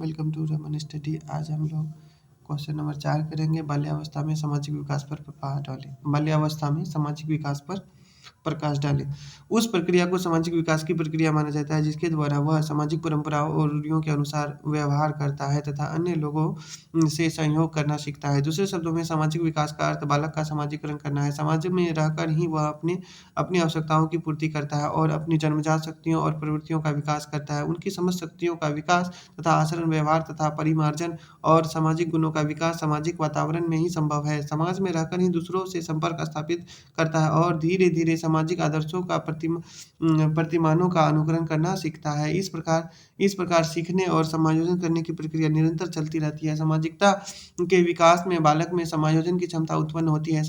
Welcome to Raman study. आज हम लोग क्वेश्चन नंबर 4 करेंगे। बाल्यावस्था में सामाजिक विकास पर प्रकाश डालें। बाल्यावस्था में सामाजिक विकास पर प्रकाश डालें। उस प्रक्रिया को सामाजिक विकास की प्रक्रिया माना जाता है जिसके द्वारा वह सामाजिक परंपराओं और रूढ़ियों के अनुसार व्यवहार करता है तथा अन्य लोगों से सहयोग करना सीखता है। दूसरे शब्दों में सामाजिक विकास का अर्थ बालक का समाजीकरण करना है। समाज में रहकर ही वह अपनी अपनी आवश्यकताओं की पूर्ति करता है और अपनी जन्मजात शक्तियों और प्रवृत्तियों का विकास करता है। उनकी समझ शक्तियों का विकास तथा आचरण व्यवहार तथा परिमार्जन और सामाजिक गुणों का विकास सामाजिक वातावरण में ही संभव है। समाज में रहकर ही दूसरों से संपर्क स्थापित करता है और धीरे-धीरे सामाजिक आदर्शों का प्रतिमानों का अनुकरण करना सीखता है। इस प्रकार सीखने और समायोजन करने की प्रक्रिया निरंतर चलती रहती है। सामाजिकता के विकास में बालक में समायोजन की क्षमता उत्पन्न होती है।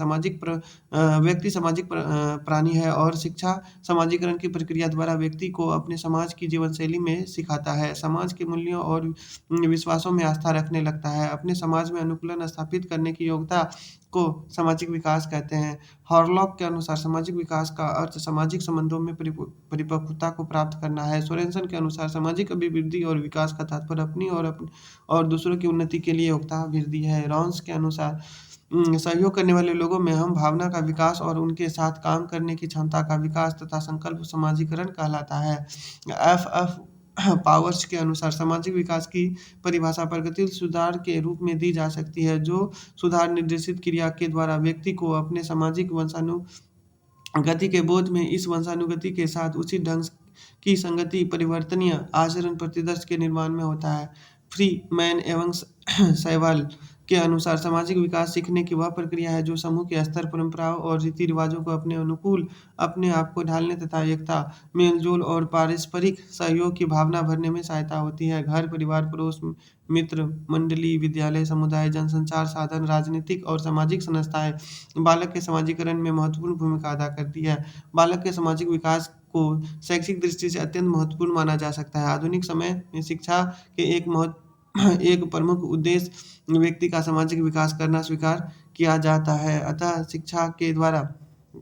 व्यक्ति सामाजिक प्राणी है और शिक्षा समाजीकरण की प्रक्रिया द्वारा व्यक्ति को अपने समाज की जीवन शैली में सिखाता है। समाज के मूल्यों और विश्वासों में आस्था रखने लगता है। अपने समाज में अनुकूलन स्थापित करने की योग्यता को सामाजिक विकास कहते हैं। हॉरलॉक के अनुसार सामाजिक विकास का अर्थ सामाजिक संबंधों में परिपक्वता को प्राप्त करना है। सोरेनसन के अनुसार सामाजिक अभिवृद्धि और विकास का तात्पर्य अपनी और दूसरों की उन्नति के लिए योग्यता वृद्धि है। रॉन्स के अनुसार सहयोग करने वाले लोगों में हम भावना का विकास और उनके साथ काम करने की क्षमता का विकास तथा संकल्प समाजीकरण कहलाता है। एफ पावर्स के अनुसार सामाजिक विकास की परिभाषा प्रगतिशील सुधार के रूप में दी जा सकती है जो सुधार निर्देशित क्रिया के द्वारा व्यक्ति को अपने सामाजिक वंशानुगति के बोध में इस वंशानुगति के साथ उचित ढंग की संगति परिवर्तनीय आचरण प्रतिदर्श के निर्माण में होता है। फ्रीमैन एवं सहवाल के अनुसार सामाजिक विकास सीखने की वह प्रक्रिया है जो समूह के स्तर परंपराओं और रीति रिवाजों को अपने अनुकूल अपने आप को ढालने तथा एकता मेलजोल और पारस्परिक सहयोग की भावना भरने में सहायता होती है। घर परिवार पड़ोस मित्र मंडली विद्यालय समुदाय जनसंचार साधन राजनीतिक और सामाजिक संस्थाएं बालक के समाजीकरण में महत्वपूर्ण भूमिका अदा करती है। बालक के सामाजिक विकास को शैक्षिक दृष्टि से अत्यंत महत्वपूर्ण माना जा सकता है। आधुनिक समय में शिक्षा के एक प्रमुख उद्देश्य व्यक्ति का सामाजिक विकास करना स्वीकार किया जाता है। अतः शिक्षा के द्वारा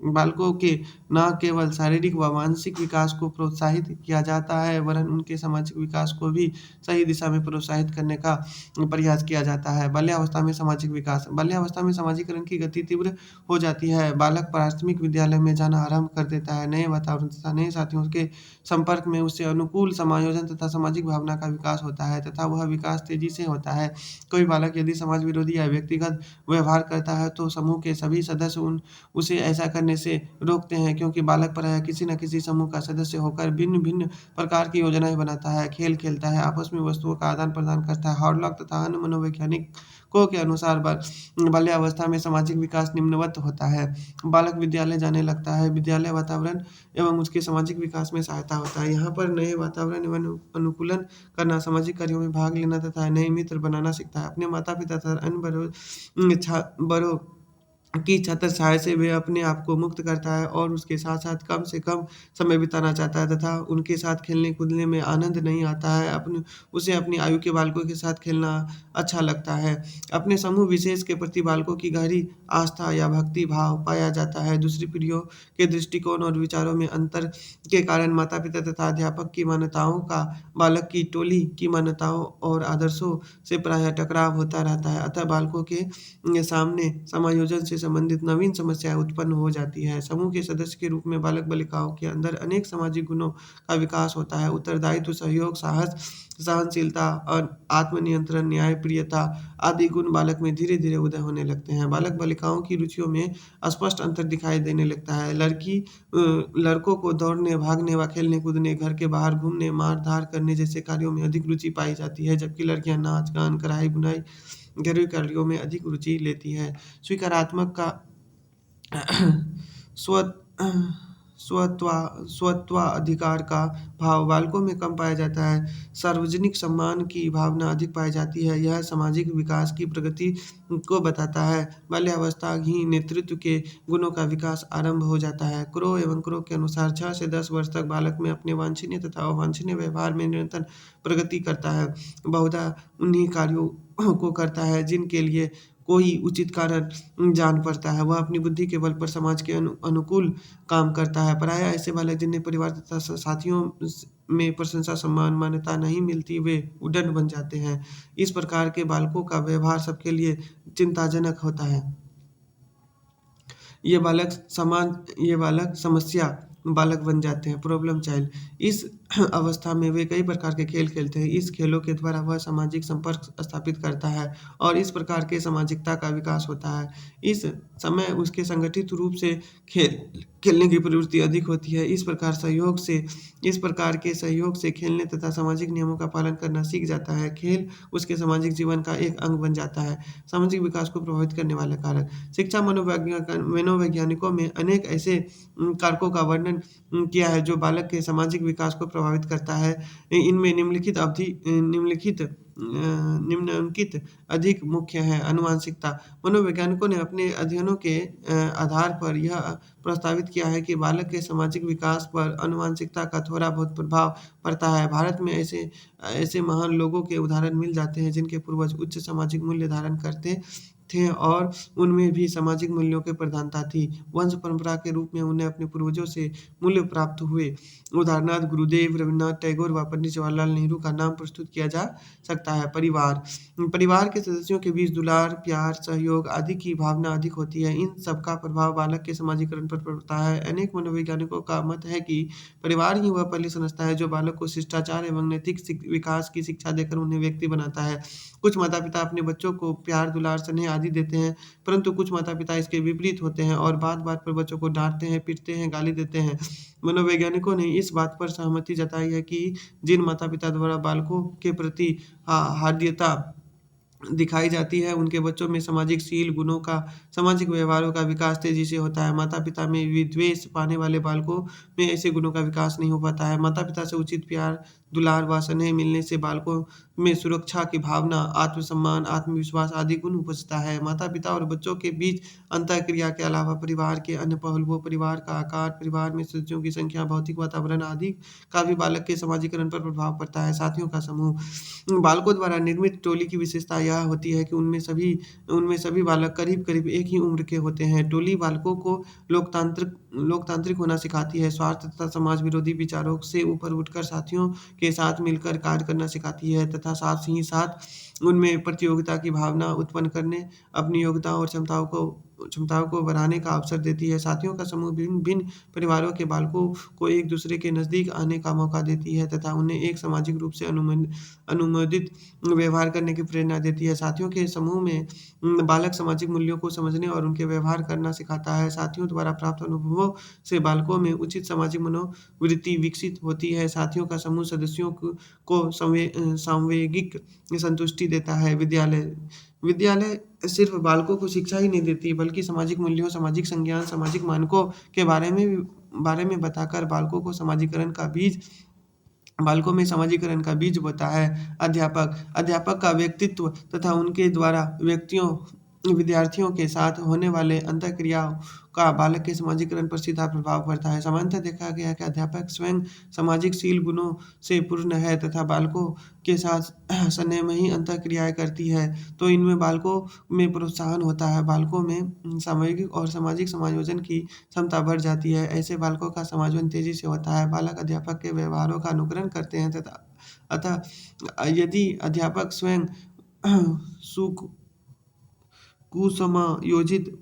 बालकों के न केवल शारीरिक व मानसिक विकास को प्रोत्साहित किया जाता है वरन उनके सामाजिक विकास को भी सही दिशा में प्रोत्साहित करने का प्रयास किया जाता है। बाल्यावस्था में सामाजिक विकास। बाल्यावस्था में समाजीकरण की गति तीव्र हो जाती है। बालक प्राथमिक विद्यालय में जाना आरंभ कर देता है। नए वातावरण तथा नए साथियों के संपर्क में उससे अनुकूल समायोजन तथा सामाजिक भावना का विकास होता है तथा वह विकास तेजी से होता है। कोई बालक यदि समाज विरोधी या व्यक्तिगत व्यवहार करता है तो समूह के सभी सदस्य उसे ऐसा करने से रोकते हैं क्योंकि बालक प्रायः किसी न किसी समूह का सदस्य होकर भिन्न-भिन्न प्रकार की योजनाएं बनाता है, खेल खेलता है, आपस में वस्तुओं का आदान-प्रदान करता है। हॉरलॉक तथा अन्य मनोवैज्ञानिकों के अनुसार बाल्यावस्था में सामाजिक विकास निम्नवत होता है। बालक विद्यालय जाने लगता है। विद्यालय वातावरण एवं उसके सामाजिक विकास में सहायता होता है। यहाँ पर नए वातावरण एवं अनुकूलन करना, सामाजिक कार्यों में भाग लेना तथा नए मित्र बनाना सीखता है। अपने माता-पिता तथा अन्य बड़ों की छत्रछाया से वे अपने आप को मुक्त करता है और उसके साथ-साथ कम से कम समय बिताना चाहता है तथा उनके साथ खेलने-कूदने में आनंद नहीं आता है। उसे अपनी आयु के बालकों के साथ खेलना अच्छा लगता है। अपने समूह विशेष के प्रति बालकों की गहरी आस्था या भक्ति भाव पाया जाता है। दूसरी पीढ़ियों के दृष्टिकोण और विचारों में अंतर के कारण माता-पिता तथा अध्यापक की मान्यताओं का बालक की टोली की मान्यताओं और आदर्शों से प्रायः टकराव होता रहता है। अतः बालकों के सामने समायोजन से संबंधित नवीन समस्याएं उत्पन्न हो जाती है। समूह के सदस्य के रूप में बालक बालिकाओं के अंदर अनेक सामाजिक गुणों का विकास होता है। उत्तरदायित्व, सहयोग, साहस, सहनशीलता और आत्मनियंत्रण, न्यायप्रियता आदि गुण बालक में धीरे-धीरे उदय होने लगते हैं। बालक बालिकाओं की रुचियों में स्पष्ट अंतर दिखाई देने लगता है। लड़कों को दौड़ने, भागने व खेलने-कूदने, घर के बाहर घूमने, मार-धार करने जैसे कार्यों में अधिक रुचि पाई जाती है जबकि लड़कियां नाच, गान, कढ़ाई, बुनाई, घरेलू कार्यों में अधिक रुचि लेती है। स्वीकारात्मक का स्व स्वत्वाधिकार का भाव बालकों में कम पाया जाता है। सार्वजनिक सम्मान की भावना अधिक पाई जाती है। यह सामाजिक विकास की प्रगति को बताता है। बाल्यावस्था ही नेतृत्व के गुणों का विकास आरंभ हो जाता है। क्रो के अनुसार 6 से 10 वर्ष तक बालक में अपने वांछनीय तथा अवांछनीय व्यवहार में निरंतर प्रगति करता है। बहुधा उन्हीं कार्यों को करता है जिनके लिए कोई उचित कारण जान पड़ता है। वह अपनी बुद्धि के बल पर समाज के अनुकूल काम करता है। प्रायः ऐसे बालक जिन्हें परिवार तथा साथियों में प्रशंसा सम्मान मान्यता नहीं मिलती वे उद्दंड बन जाते हैं। इस प्रकार के बालकों का व्यवहार सबके लिए चिंताजनक होता है। ये बालक समस्या बालक बन जाते हैं, प्रॉब्लम चाइल्ड। इस अवस्था में वे कई प्रकार के खेल खेलते हैं। इस खेलों के द्वारा वह सामाजिक संपर्क स्थापित करता है और इस प्रकार के सामाजिकता का विकास होता है। इस समय उसके संगठित रूप से खेलने की प्रवृत्ति अधिक होती है। इस प्रकार के सहयोग से खेलने तथा सामाजिक नियमों का पालन करना सीख जाता है। खेल उसके सामाजिक जीवन का एक अंग बन जाता है। सामाजिक विकास को प्रभावित करने वाले कारक। शिक्षा मनोवैज्ञानिकों में अनेक ऐसे कारकों का वर्णन किया है जो बालक के सामाजिक विकास को प्रभावित करता है। इनमें निम्नलिखित अधिक मुख्य है। आनुवंशिकता। मनोवैज्ञानिकों ने अपने अध्ययनों के आधार पर यह प्रस्तावित किया है कि बालक के सामाजिक विकास पर आनुवंशिकता का थोड़ा बहुत प्रभाव पड़ता है। भारत में ऐसे ऐसे महान लोगों के उदाहरण मिल जाते हैं जिनके पूर्वज उच्च सामाजिक मूल्य धारण करते थे और उनमें भी सामाजिक मूल्यों की प्रधानता थी। वंश परंपरा के रूप में उन्हें अपने पूर्वजों से मूल्य प्राप्त हुए। उदाहरणार्थ गुरुदेव रवीन्द्रनाथ टैगोर व पंडित जवाहरलाल नेहरू का नाम प्रस्तुत किया जा सकता है। परिवार के सदस्यों के बीच दुलार, प्यार, सहयोग आदि की भावना अधिक होती है। इन सब का प्रभाव बालक के समाजीकरण पर पड़ता है। अनेक मनोवैज्ञानिकों का मत है कि परिवार ही वह पहली संस्था है जो बालक को शिष्टाचार एवं नैतिक विकास की शिक्षा देकर उन्हें व्यक्ति बनाता है। कुछ माता-पिता अपने बच्चों को प्यार, दुलार, स्नेह आदि देते हैं, परंतु कुछ माता-पिता इसके विपरीत होते हैं और बात-बात पर बच्चों को डाँटते हैं, पीटते हैं, गाली देते हैं। मनोवैज्ञानिकों ने इस बात पर सहमति जताई है कि जिन माता-पिता द्वारा बालकों के प्रति हार्दियता दिखाई जाती है, उनके बच्चों में सामाजिक शील गुणों का, सामाजिक व्यवहारों का विकास तेजी से होता है। माता-पिता में विद्वेष पाने वाले बालकों में ऐसे गुणों का विकास नहीं हो पाता है। माता-पिता से उचित प्यार, दुलार व स्नेह मिलने से बालकों में सुरक्षा की भावना, आत्मसम्मान, आत्मविश्वास आदि गुण उपजता है। माता-पिता और बच्चों के बीच अंतःक्रिया के अलावा परिवार के अन्य पहलुओं, परिवार का आकार, परिवार में सदस्यों की संख्या, भौतिक वातावरण आदि का भी बालक के समाजीकरण पर प्रभाव पड़ता है। साथियों का समूह। बालकों द्वारा निर्मित टोली की विशेषता यह होती है कि उनमें सभी बालक करीब-करीब एक ही उम्र के होते हैं। टोली बालकों को लोकतांत्रिक होना सिखाती है, स्वार्थ तथा समाज विरोधी विचारों से ऊपर उठकर साथियों के साथ मिलकर कार्य करना सिखाती है तथा साथ ही साथ उनमें प्रतियोगिता की भावना उत्पन्न करने, अपनी योग्यता और क्षमताओं को बढ़ाने का अवसर देती है। साथियों का समूह भिन्न-भिन्न परिवारों के बालकों को एक दूसरे के नज़दीक आने का मौका देती है तथा उन्हें एक सामाजिक रूप से अनुमोदित व्यवहार करने की प्रेरणा देती है। साथियों के समूह में बालक सामाजिक मूल्यों को समझने और उनके व्यवहार करना सिखाता है। साथियों द्वारा प्राप्त अनुभवों से बालकों में उचित सामाजिक मनोवृत्ति विकसित होती है। साथियों का समूह सदस्यों को सांवेगिक संतुष्टि देता है। विद्यालय सिर्फ बालकों को शिक्षा ही नहीं देती बल्कि सामाजिक मूल्यों, सामाजिक संज्ञान, सामाजिक मानकों के बारे में बताकर बालकों में समाजीकरण का बीज बोता है। अध्यापक का व्यक्तित्व तथा उनके द्वारा विद्यार्थियों के साथ होने वाले अंतःक्रियाओं का बालक के समाजीकरण पर सीधा प्रभाव पड़ता है। सामान्यतः देखा गया है कि अध्यापक स्वयं सामाजिक शील गुणों से पूर्ण है तथा बालकों के साथ स्नेहमयी अंतःक्रियाएँ करती है, तो इनमें बालकों में प्रोत्साहन होता है। बालकों में सामूहिक और सामाजिक समायोजन की क्षमता बढ़ जाती है। ऐसे बालकों का समायोजन तेजी से होता है। बालक अध्यापक के व्यवहारों का अनुकरण करते हैं अतः यदि अध्यापक स्वयं कुसमायोजित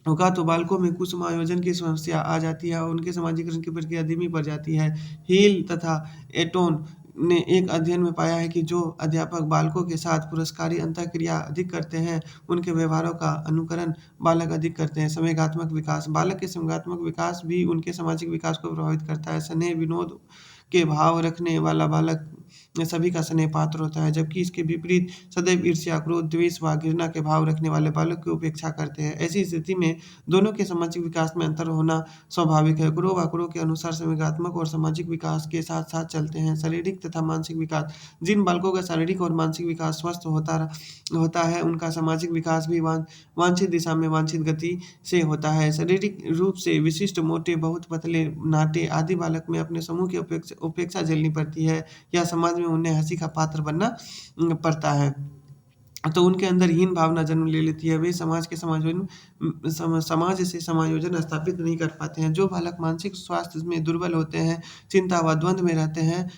होगा तो बालकों में कुसमायोजन की समस्या आ जाती है और उनके समाजीकरण की प्रक्रिया धीमी पड़ जाती है। हिल तथा एटोन ने एक अध्ययन में पाया है कि जो अध्यापक बालकों के साथ पुरस्कारी अंतःक्रिया अधिक करते हैं, उनके व्यवहारों का अनुकरण बालक अधिक करते हैं। संवेगात्मक विकास। बालक के संवेगात्मक विकास भी उनके सामाजिक विकास को प्रभावित करता है। स्नेह, विनोद के भाव रखने वाला बालक सभी का स्नेह पात्र होता है, जबकि इसके विपरीत सदैव ईर्ष्या, क्रोध, द्वेष व घृणा के भाव रखने वाले बालक की उपेक्षा करते हैं। ऐसी स्थिति में दोनों के सामाजिक विकास में अंतर होना स्वाभाविक है। कुरो के अनुसार संवेगात्मक और सामाजिक विकास के साथ-साथ चलते हैं। शारीरिक तथा मानसिक विकास। जिन बालकों का शारीरिक और मानसिक विकास स्वस्थ होता है, उनका सामाजिक विकास भी वांछित दिशा में वांछित गति से होता है। शारीरिक रूप से विशिष्ट, मोटे, बहुत पतले, नाटे आदि बालक में अपने समूह की उपेक्षा झेलनी पड़ती है या समाज में उन्हें हँसी का पात्र बनना पड़ता है। तो उनके अंदर हीन भावना जन्म ले लेती है। वे समाज के समाज से समायोजन स्थापित नहीं कर पाते हैं। जो बालक मानसिक स्वास्थ्य में दुर्बल होते हैं, चिंता व द्वंद में रहते हैं,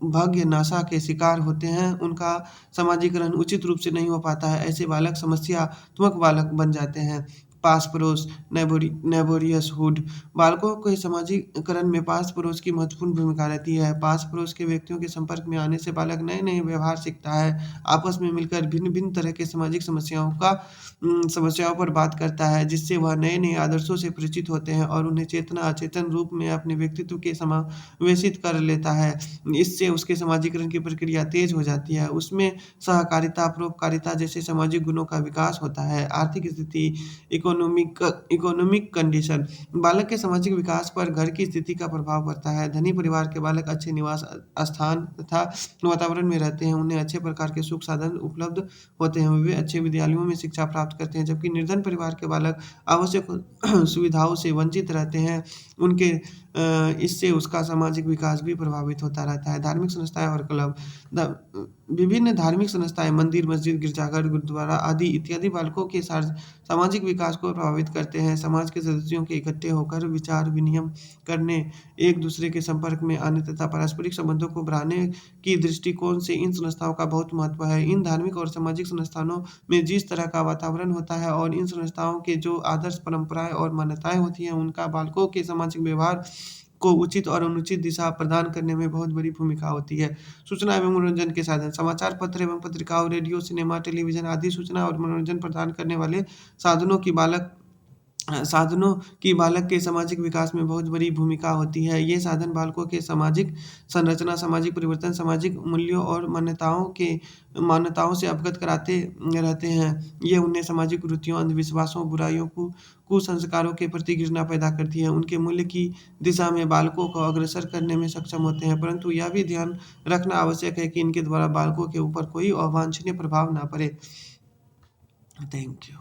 भाग्य नाशा के शिकार होते हैं, उनका समाजीकरण उचित रूप से नहीं हो पाता है। ऐसे बालक समस्यात्मक बालक बन जाते हैं। पास पड़ोस, नेबोरियसहुड, बालकों के समाजीकरण में पास पड़ोस की महत्वपूर्ण भूमिका रहती है। पास पड़ोस के व्यक्तियों के संपर्क में आने से बालक नए नए व्यवहार सीखता है, आपस में मिलकर भिन्न भिन्न तरह के सामाजिक समस्याओं पर बात करता है, जिससे वह नए नए आदर्शों से परिचित होते हैं और उन्हें चेतना अचेतन रूप में अपने व्यक्तित्व के समावेशित कर लेता है। इससे उसके समाजीकरण की प्रक्रिया तेज हो जाती है। उसमें सहकारिता, परोपकारिता जैसे सामाजिक गुणों का विकास होता है। आर्थिक स्थिति, इकोनॉमिक कंडीशन, बालक के सामाजिक विकास पर घर की स्थिति का प्रभाव पड़ता है। धनी परिवार के बालक अच्छे निवास स्थान तथा वातावरण में रहते हैं, उन्हें अच्छे प्रकार के सुख साधन उपलब्ध होते हैं, वे अच्छे विद्यालयों में शिक्षा प्राप्त करते हैं। जबकि निर्धन परिवार के बालक आवश्यक सुविधाओं से वंचित रहते हैं, इससे उसका सामाजिक विकास भी प्रभावित होता रहता है। धार्मिक संस्थाएं और क्लब, विभिन्न धार्मिक संस्थाएं, मंदिर, मस्जिद, गिरजाघर, गुरुद्वारा आदि इत्यादि बालकों के सामाजिक विकास को प्रभावित करते हैं। समाज के सदस्यों के इकट्ठे होकर विचार विनिमय करने, एक दूसरे के संपर्क में आने तथा पारस्परिक संबंधों को बढ़ाने की दृष्टिकोण से इन संस्थाओं का बहुत महत्व है। इन धार्मिक और सामाजिक संस्थानों में जिस तरह का वातावरण होता है और इन संस्थाओं के जो आदर्श, परंपराएं और मान्यताएं होती हैं, उनका बालकों के सामाजिक व्यवहार को उचित और अनुचित दिशा प्रदान करने में बहुत बड़ी भूमिका होती है। सूचना एवं मनोरंजन के साधन, समाचार पत्र एवं पत्रिकाओं, रेडियो, सिनेमा, टेलीविज़न आदि सूचना और मनोरंजन प्रदान करने वाले साधनों की बालक साधनों की बालक के सामाजिक विकास में बहुत बड़ी भूमिका होती है। ये साधन बालकों के सामाजिक संरचना, सामाजिक परिवर्तन, सामाजिक मूल्यों और मान्यताओं से अवगत कराते रहते हैं। ये उन्हें सामाजिक कुरीतियों, अंधविश्वासों, बुराइयों, कुसंस्कारों के प्रति घृणा पैदा करती है। उनके मूल्य की दिशा में बालकों को अग्रसर करने में सक्षम होते हैं, परंतु यह भी ध्यान रखना आवश्यक है कि इनके द्वारा बालकों के ऊपर कोई अवांछनीय प्रभाव ना पड़े। Thank you.